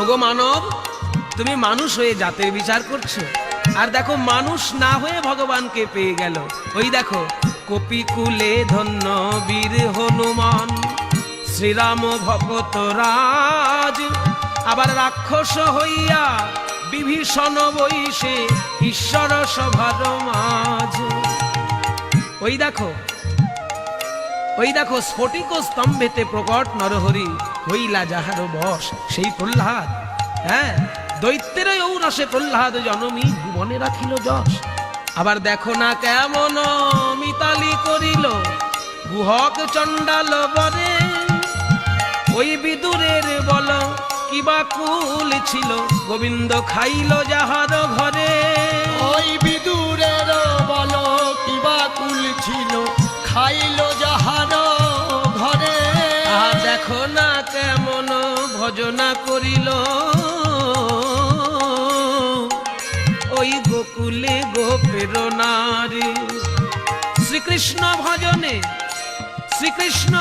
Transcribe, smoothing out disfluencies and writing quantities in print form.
ওগো মানব, তুমি মানুষ হয়ে জাতের বিচার করছো, আর দেখো মানুষ না হয়ে ভগবানকে পেয়ে গেল। ওই দেখো, কপিকুলে ধন্য বীর হনুমান, শ্রীরাম ভগত রাজ, আবার রাক্ষস হইয়া বিভীষণ বৈশে ঈশ্বর সভার মাঝ। ওই দেখো, ওই দেখো, স্ফটিক স্তম্ভেতে প্রকট নরহরি, হইলা যাহার বশ সেই প্রহ্লাদ। হ্যাঁ, দৈত্যের ঔরসে প্রহ্লাদ জনমী, ভুবনে রাখিল যশ। আবার দেখো না কেমন মিতালি করিল গুহক চণ্ডাল বরে, ওই বিদুরের বল কিবা কুল ছিল, গোবিন্দ খাইল যাহার ঘরে। ওই বিদুরের বল কিবা কুল ছিল, খাইল যাহার ঘরে। আহা দেখো না কেমন ভজনা করিল ওই গোকুলে গোপের নারী। শ্রীকৃষ্ণ ভজনে, শ্রীকৃষ্ণ